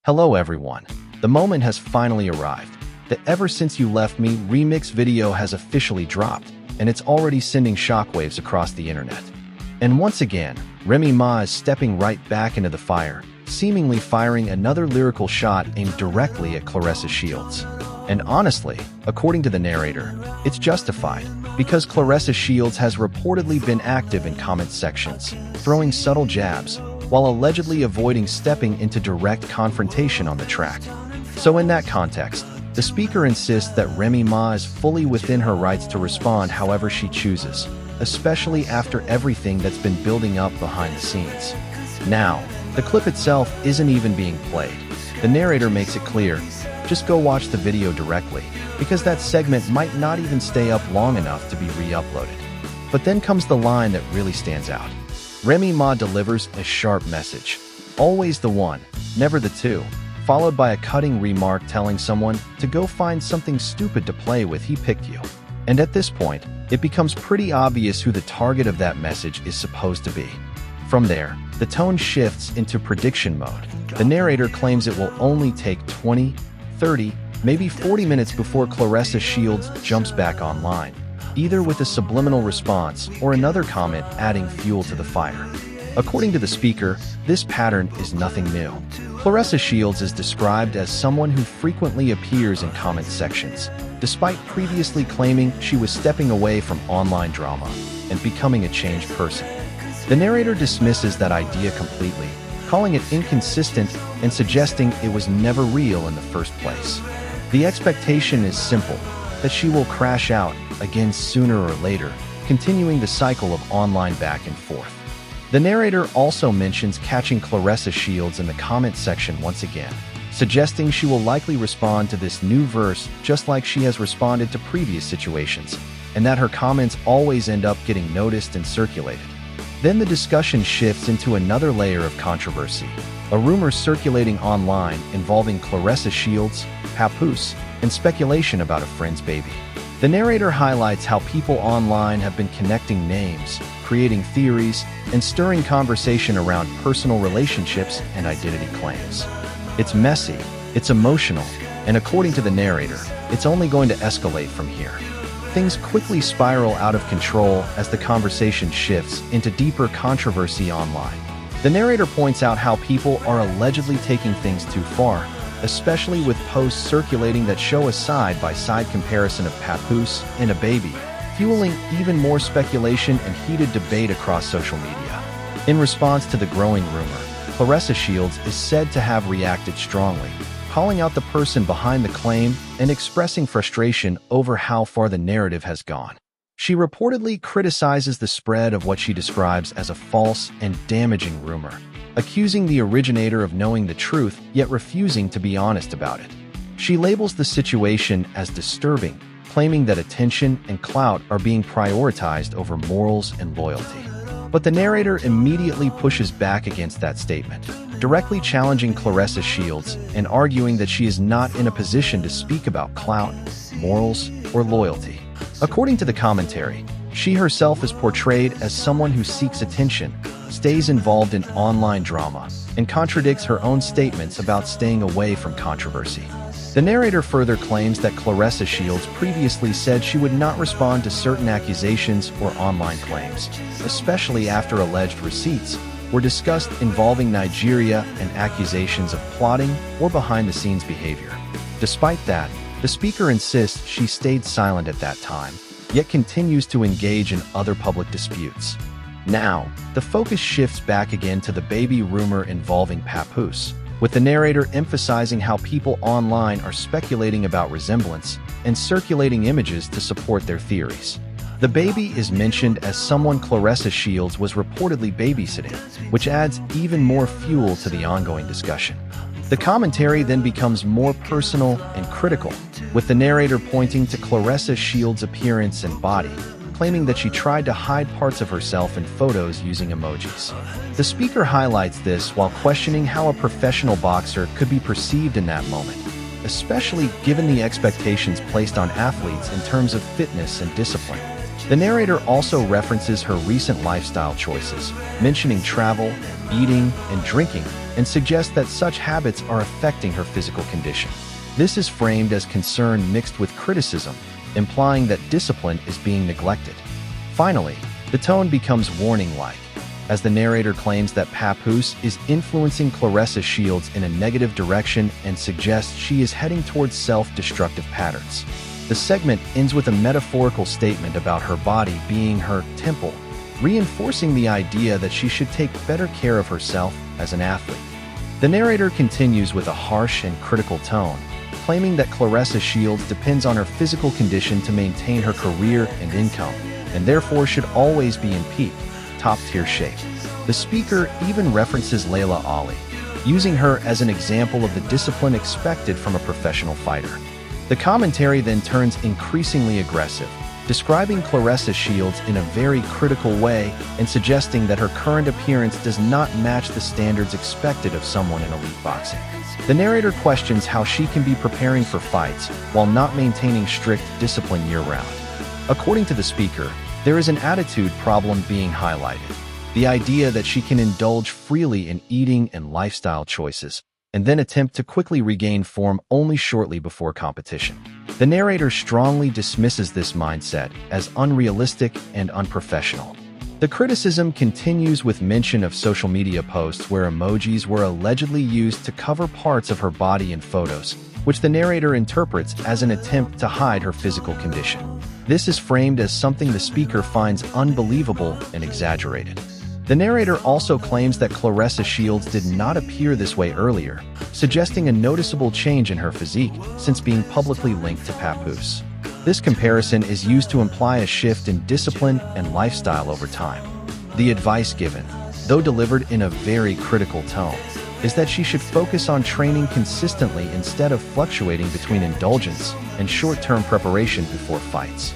Hello everyone. The moment has finally arrived. The Ever Since You Left Me remix video has officially dropped, and it's already sending shockwaves across the internet. And once again, Remy Ma is stepping right back into the fire, seemingly firing another lyrical shot aimed directly at Claressa Shields. And honestly, according to the narrator, it's justified, because Claressa Shields has reportedly been active in comment sections, throwing subtle jabs, while allegedly avoiding stepping into direct confrontation on the track. So in that context, the speaker insists that Remy Ma is fully within her rights to respond however she chooses, especially after everything that's been building up behind the scenes. Now, the clip itself isn't even being played. The narrator makes it clear, just go watch the video directly, because that segment might not even stay up long enough to be re-uploaded. But then comes the line that really stands out. Remy Ma delivers a sharp message. Always the one, never the two, followed by a cutting remark telling someone to go find something stupid to play with, he picked you. And at this point, it becomes pretty obvious who the target of that message is supposed to be. From there, the tone shifts into prediction mode. The narrator claims it will only take 20, 30, maybe 40 minutes before Claressa Shields jumps back online, either with a subliminal response or another comment adding fuel to the fire. According to the speaker, this pattern is nothing new. Claressa Shields is described as someone who frequently appears in comment sections, despite previously claiming she was stepping away from online drama and becoming a changed person. The narrator dismisses that idea completely, calling it inconsistent and suggesting it was never real in the first place. The expectation is simple, that she will crash out again sooner or later, continuing the cycle of online back and forth. The narrator also mentions catching Claressa Shields in the comment section once again, suggesting she will likely respond to this new verse just like she has responded to previous situations, and that her comments always end up getting noticed and circulated. Then the discussion shifts into another layer of controversy, a rumor circulating online involving Claressa Shields, Papoose, and speculation about a friend's baby. The narrator highlights how people online have been connecting names, creating theories, and stirring conversation around personal relationships and identity claims. It's messy, it's emotional, and according to the narrator, it's only going to escalate from here. Things quickly spiral out of control as the conversation shifts into deeper controversy online. The narrator points out how people are allegedly taking things too far, especially with posts circulating that show a side-by-side comparison of Papoose and a baby, fueling even more speculation and heated debate across social media. In response to the growing rumor, Claressa Shields is said to have reacted strongly, calling out the person behind the claim and expressing frustration over how far the narrative has gone. She reportedly criticizes the spread of what she describes as a false and damaging rumor, accusing the originator of knowing the truth yet refusing to be honest about it. She labels the situation as disturbing, claiming that attention and clout are being prioritized over morals and loyalty. But the narrator immediately pushes back against that statement, directly challenging Claressa Shields and arguing that she is not in a position to speak about clout, morals, or loyalty. According to the commentary, she herself is portrayed as someone who seeks attention, stays involved in online drama, and contradicts her own statements about staying away from controversy. The narrator further claims that Claressa Shields previously said she would not respond to certain accusations or online claims, especially after alleged receipts were discussed involving Nigeria and accusations of plotting or behind-the-scenes behavior. Despite that, the speaker insists she stayed silent at that time, yet continues to engage in other public disputes. Now, the focus shifts back again to the baby rumor involving Papoose, with the narrator emphasizing how people online are speculating about resemblance and circulating images to support their theories. The baby is mentioned as someone Claressa Shields was reportedly babysitting, which adds even more fuel to the ongoing discussion. The commentary then becomes more personal and critical, with the narrator pointing to Claressa Shields' appearance and body, claiming that she tried to hide parts of herself in photos using emojis. The speaker highlights this while questioning how a professional boxer could be perceived in that moment, especially given the expectations placed on athletes in terms of fitness and discipline. The narrator also references her recent lifestyle choices, mentioning travel, eating, and drinking, and suggests that such habits are affecting her physical condition. This is framed as concern mixed with criticism, implying that discipline is being neglected. Finally, the tone becomes warning-like, as the narrator claims that Papoose is influencing Claressa Shields in a negative direction and suggests she is heading towards self-destructive patterns. The segment ends with a metaphorical statement about her body being her temple, reinforcing the idea that she should take better care of herself as an athlete. The narrator continues with a harsh and critical tone, claiming that Claressa Shields depends on her physical condition to maintain her career and income, and therefore should always be in peak, top-tier shape. The speaker even references Laila Ali, using her as an example of the discipline expected from a professional fighter. The commentary then turns increasingly aggressive, describing Claressa Shields in a very critical way and suggesting that her current appearance does not match the standards expected of someone in elite boxing. The narrator questions how she can be preparing for fights while not maintaining strict discipline year-round. According to the speaker, there is an attitude problem being highlighted, the idea that she can indulge freely in eating and lifestyle choices, and then attempt to quickly regain form only shortly before competition. The narrator strongly dismisses this mindset as unrealistic and unprofessional. The criticism continues with mention of social media posts where emojis were allegedly used to cover parts of her body in photos, which the narrator interprets as an attempt to hide her physical condition. This is framed as something the speaker finds unbelievable and exaggerated. The narrator also claims that Claressa Shields did not appear this way earlier, suggesting a noticeable change in her physique since being publicly linked to Papoose. This comparison is used to imply a shift in discipline and lifestyle over time. The advice given, though delivered in a very critical tone, is that she should focus on training consistently instead of fluctuating between indulgence and short-term preparation before fights.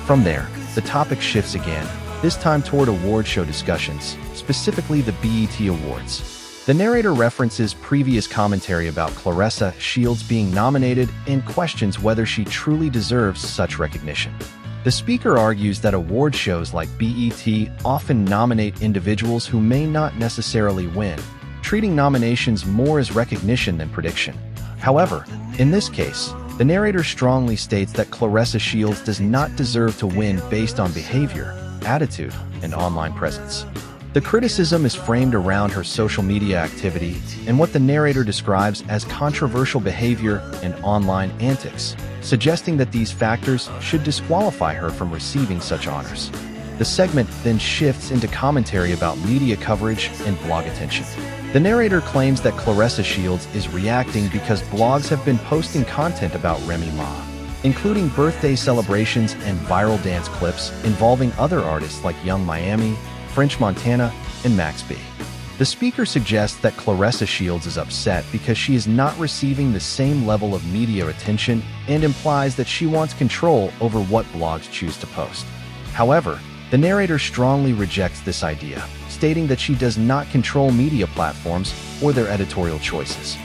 From there, the topic shifts again, this time toward award show discussions, specifically the BET Awards. The narrator references previous commentary about Claressa Shields being nominated and questions whether she truly deserves such recognition. The speaker argues that award shows like BET often nominate individuals who may not necessarily win, treating nominations more as recognition than prediction. However, in this case, the narrator strongly states that Claressa Shields does not deserve to win based on behavior, attitude, and online presence. The criticism is framed around her social media activity and what the narrator describes as controversial behavior and online antics, suggesting that these factors should disqualify her from receiving such honors. The segment then shifts into commentary about media coverage and blog attention. The narrator claims that Claressa Shields is reacting because blogs have been posting content about Remy, including birthday celebrations and viral dance clips involving other artists like Young Miami, French Montana, and Max B. The speaker suggests that Claressa Shields is upset because she is not receiving the same level of media attention and implies that she wants control over what blogs choose to post. However, the narrator strongly rejects this idea, stating that she does not control media platforms or their editorial choices.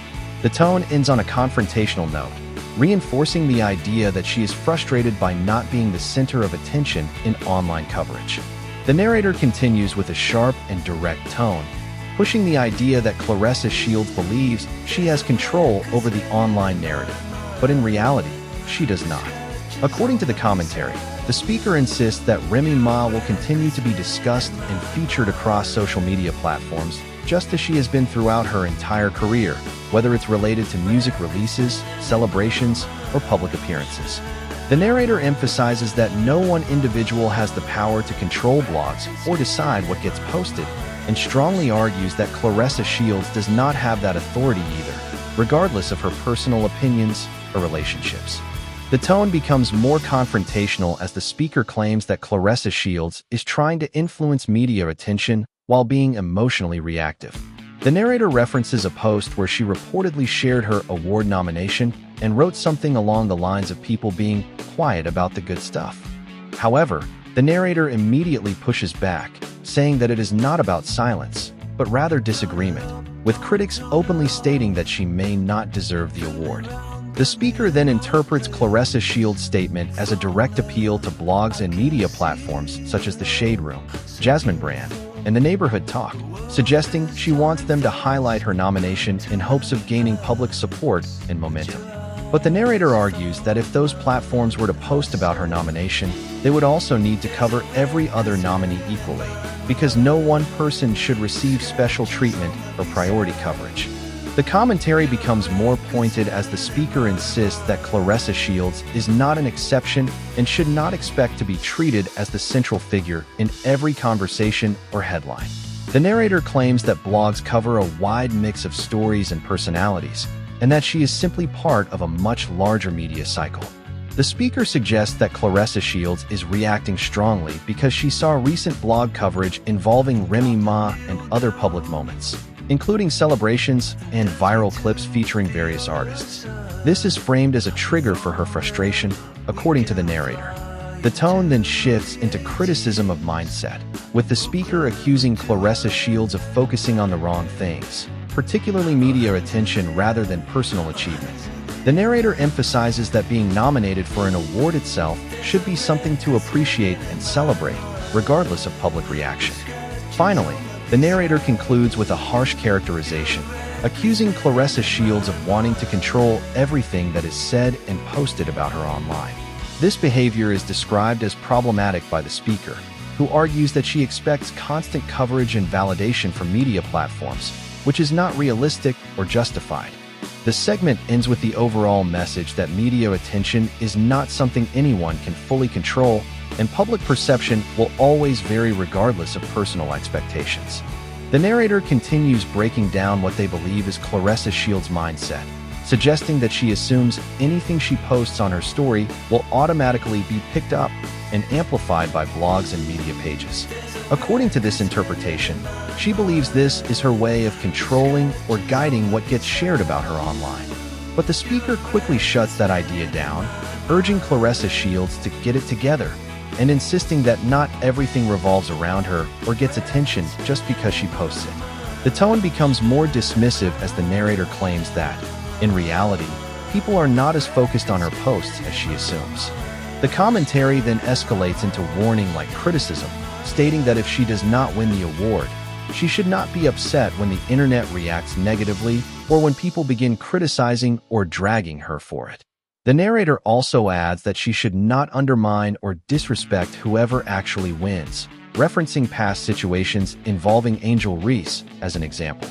The tone ends on a confrontational note, reinforcing the idea that she is frustrated by not being the center of attention in online coverage. The narrator continues with a sharp and direct tone, pushing the idea that Claressa Shields believes she has control over the online narrative, but in reality, she does not. According to the commentary, the speaker insists that Remy Ma will continue to be discussed and featured across social media platforms, just as she has been throughout her entire career, whether it's related to music releases, celebrations, or public appearances. The narrator emphasizes that no one individual has the power to control blogs or decide what gets posted, and strongly argues that Claressa Shields does not have that authority either, regardless of her personal opinions or relationships. The tone becomes more confrontational as the speaker claims that Claressa Shields is trying to influence media attention while being emotionally reactive. The narrator references a post where she reportedly shared her award nomination and wrote something along the lines of people being quiet about the good stuff. However, the narrator immediately pushes back, saying that it is not about silence, but rather disagreement, with critics openly stating that she may not deserve the award. The speaker then interprets Claressa Shields' statement as a direct appeal to blogs and media platforms such as The Shade Room, Jasmine Brand, and the neighborhood talk, suggesting she wants them to highlight her nomination in hopes of gaining public support and momentum. But the narrator argues that if those platforms were to post about her nomination, they would also need to cover every other nominee equally, because no one person should receive special treatment or priority coverage. The commentary becomes more pointed as the speaker insists that Claressa Shields is not an exception and should not expect to be treated as the central figure in every conversation or headline. The narrator claims that blogs cover a wide mix of stories and personalities, and that she is simply part of a much larger media cycle. The speaker suggests that Claressa Shields is reacting strongly because she saw recent blog coverage involving Remy and other public moments, including celebrations and viral clips featuring various artists. This is framed as a trigger for her frustration, according to the narrator. The tone then shifts into criticism of mindset, with the speaker accusing Claressa Shields of focusing on the wrong things, particularly media attention rather than personal achievement. The narrator emphasizes that being nominated for an award itself should be something to appreciate and celebrate, regardless of public reaction. Finally, the narrator concludes with a harsh characterization, accusing Claressa Shields of wanting to control everything that is said and posted about her online. This behavior is described as problematic by the speaker, who argues that she expects constant coverage and validation from media platforms, which is not realistic or justified. The segment ends with the overall message that media attention is not something anyone can fully control, and public perception will always vary regardless of personal expectations. The narrator continues breaking down what they believe is Claressa Shields' mindset, suggesting that she assumes anything she posts on her story will automatically be picked up and amplified by blogs and media pages. According to this interpretation, she believes this is her way of controlling or guiding what gets shared about her online. But the speaker quickly shuts that idea down, urging Claressa Shields to get it together, and insisting that not everything revolves around her or gets attention just because she posts it. The tone becomes more dismissive as the narrator claims that, in reality, people are not as focused on her posts as she assumes. The commentary then escalates into warning-like criticism, stating that if she does not win the award, she should not be upset when the internet reacts negatively or when people begin criticizing or dragging her for it. The narrator also adds that she should not undermine or disrespect whoever actually wins, referencing past situations involving Angel Reese as an example.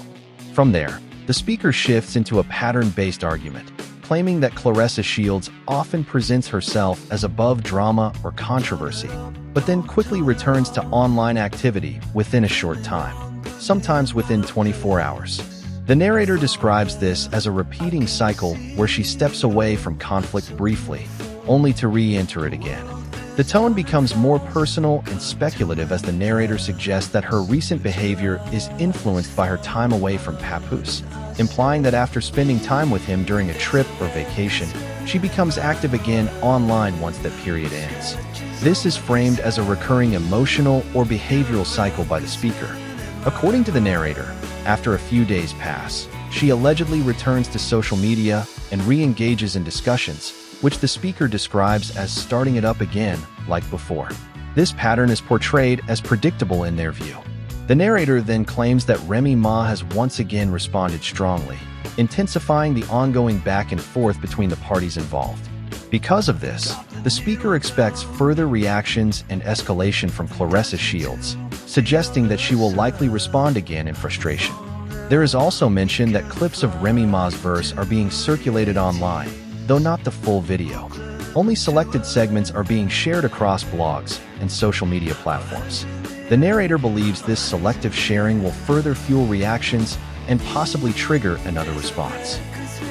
From there, the speaker shifts into a pattern-based argument, claiming that Claressa Shields often presents herself as above drama or controversy, but then quickly returns to online activity within a short time, sometimes within 24 hours. The narrator describes this as a repeating cycle where she steps away from conflict briefly, only to re-enter it again. The tone becomes more personal and speculative as the narrator suggests that her recent behavior is influenced by her time away from Papoose, implying that after spending time with him during a trip or vacation, she becomes active again online once that period ends. This is framed as a recurring emotional or behavioral cycle by the speaker. According to the narrator, after a few days pass, she allegedly returns to social media and re-engages in discussions, which the speaker describes as starting it up again, like before. This pattern is portrayed as predictable in their view. The narrator then claims that Remy has once again responded strongly, intensifying the ongoing back and forth between the parties involved. Because of this, the speaker expects further reactions and escalation from Claressa Shields, suggesting that she will likely respond again in frustration. There is also mention that clips of Remy Ma's verse are being circulated online, though not the full video. Only selected segments are being shared across blogs and social media platforms. The narrator believes this selective sharing will further fuel reactions and possibly trigger another response.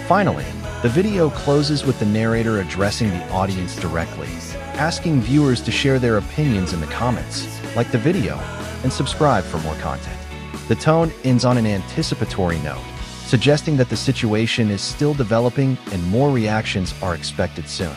Finally, the video closes with the narrator addressing the audience directly, asking viewers to share their opinions in the comments, like the video, and subscribe for more content. The tone ends on an anticipatory note, suggesting that the situation is still developing and more reactions are expected soon.